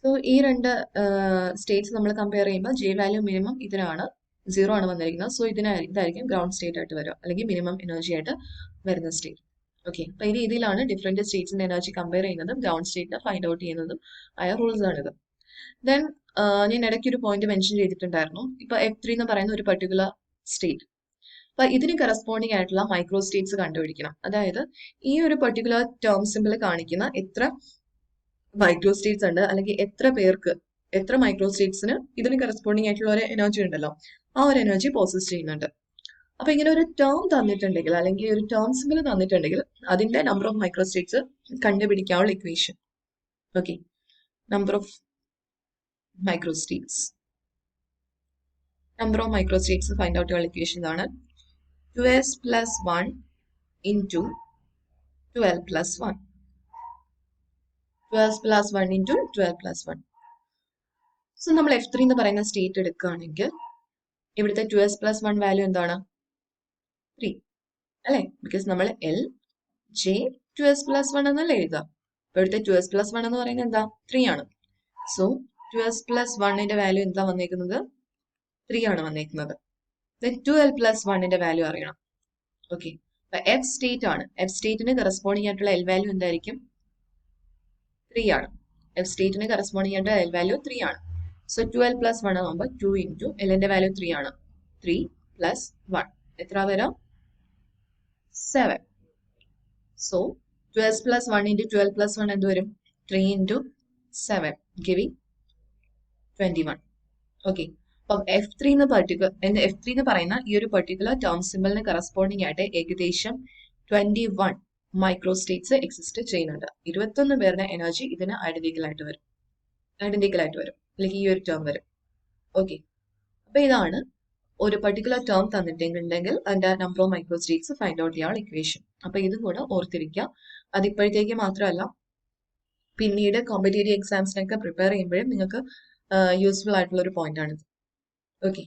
So ഈ രണ്ട് States നമ്മൾ കമ്പയർ ചെയ്യുമ്പോൾ ജെ വാല്യൂ മിനിമം ഇതിനാണ് 0 ആണ് വന്നിരിക്കുന്നത്. സോ ഇതായിരിക്കും ഗ്രൗണ്ട് സ്റ്റേറ്റ് ആയിട്ട് വരിക, അല്ലെങ്കിൽ മിനിമം എനർജി ആയിട്ട് വരുന്ന സ്റ്റേറ്റ്. ഓക്കെ, അപ്പൊ ഈ രീതിയിലാണ് ഡിഫറെന്റ് സ്റ്റേറ്റ്സിന്റെ എനർജി കമ്പയർ ചെയ്യുന്നതും ഗ്രൗണ്ട് സ്റ്റേറ്റ് ഫൈൻഡ് ഔട്ട് ചെയ്യുന്നതും ആയ റൂൾസ് ആണിത്. ദെൻ ഞാൻ ഇടയ്ക്ക് ഒരു പോയിന്റ് മെൻഷൻ ചെയ്തിട്ടുണ്ടായിരുന്നു. ഇപ്പൊ F3 എന്ന് പറയുന്ന ഒരു പെർട്ടിക്കുലർ സ്റ്റേറ്റ്, അപ്പൊ ഇതിന് കറസ്പോണ്ടിങ് ആയിട്ടുള്ള മൈക്രോ സ്റ്റേറ്റ്സ് കണ്ടുപിടിക്കണം. അതായത് ഈ ഒരു പെർട്ടിക്കുലർ ടേം സിമ്പിൾ കാണിക്കുന്ന എത്ര മൈക്രോ സ്റ്റേറ്റ്സ് ഉണ്ട്, അല്ലെങ്കിൽ എത്ര മൈക്രോ സ്റ്റേറ്റ്സിന് ഇതിന് കറസ്പോണ്ടിങ് ആയിട്ടുള്ള ഒരു എനർജി ഉണ്ടല്ലോ, ആ ഒരു എനർജി പോസസ് ചെയ്യുന്നുണ്ട്. അപ്പൊ ഇങ്ങനെ ഒരു ടേം തന്നിട്ടുണ്ടെങ്കിൽ, അല്ലെങ്കിൽ ഒരു ടേം സിമ്പിൾ തന്നിട്ടുണ്ടെങ്കിൽ അതിന്റെ നമ്പർ ഓഫ് മൈക്രോ സ്റ്റേറ്റ്സ് കണ്ടുപിടിക്കാനുള്ള equation. Okay, number of micro States find out ചെയ്യാനുള്ള ഇക്വേഷൻ ആണ് 2s plus 1 into 12 plus 1. 12 plus 1 into 12 plus 1. So നമ്മൾ F3 എന്ന് പറയുന്ന സ്റ്റേറ്റ് എടുക്കുകയാണെങ്കിൽ ഇവിടുത്തെ 2s plus 1 വാല്യൂ എന്താണ്? 3 അല്ലേ? ബിക്കോസ് നമ്മൾ L J 2s plus 1 എന്നല്ലേ എഴുതുക. അപ്പൊ ഇവിടുത്തെ 2s plus 1 എന്ന് പറയുന്നത് എന്താ? 3 ആണ്. സോ 2s plus 1ന്റെ വാല്യൂ എന്താ വന്നേക്കുന്നത്? 3 ആണ് വന്നേക്കുന്നത്. 12 plus 1ന്റെ വാല്യൂ അറിയണം. ഓക്കെ, അപ്പൊ F സ്റ്റേറ്റ് ആണ്. F സ്റ്റേറ്റിന് കറസ്പോണ്ടിങ് ആയിട്ടുള്ള L വാല്യൂ എന്തായിരിക്കും? 3 ആണ്. F സ്റ്റേറ്റിന് കറസ്പോണ്ടിങ് ആയിട്ടുള്ള L വാല്യൂ 3 ആണ്. സോ 12 പ്ലസ് 1 ആകുമ്പോൾ 2 ഇൻറ്റു Lന്റെ വാല്യൂ 3 ആണ്. 3 പ്ലസ് 1 എത്ര വരാം? 7. സോ 12 പ്ലസ് 1 ഇൻറ്റു 12 പ്ലസ് 1 എന്ത് വരും? 3 ഇൻറ്റു 7 ഗിവിങ് 21. ഓക്കെ, അപ്പം F3 എന്ന് പറയുന്ന ഈ ഒരു പെർട്ടിക്കുലർ ടേം സിമ്പിളിന് കറസ്പോണ്ടിങ് ആയിട്ട് ഏകദേശം 21 മൈക്രോ സ്റ്റേറ്റ്സ് എക്സിസ്റ്റ് ചെയ്യുന്നുണ്ട്. 21 പേരുടെ എനർജി ഇതിന് ഐഡന്റിക്കൽ ആയിട്ട് വരും, അല്ലെങ്കിൽ ഈ ഒരു ടേം വരും. ഓക്കെ, അപ്പൊ ഇതാണ് ഒരു പെർട്ടിക്കുലർ ടേം തന്നിട്ടുണ്ടെങ്കിൽ അതിന്റെ number of micro States find out ചെയ്യാനുള്ള ഇക്വേഷൻ. അപ്പൊ ഇതും കൂടെ ഓർത്തിരിക്കുക. അതിപ്പോഴത്തേക്ക് മാത്രമല്ല, പിന്നീട് കോമ്പറ്റേറ്റീവ് എക്സാംസിനൊക്കെ പ്രിപ്പയർ ചെയ്യുമ്പോഴും നിങ്ങൾക്ക് യൂസ്ഫുൾ ആയിട്ടുള്ള ഒരു പോയിന്റ് ആണിത്. ഓക്കെ.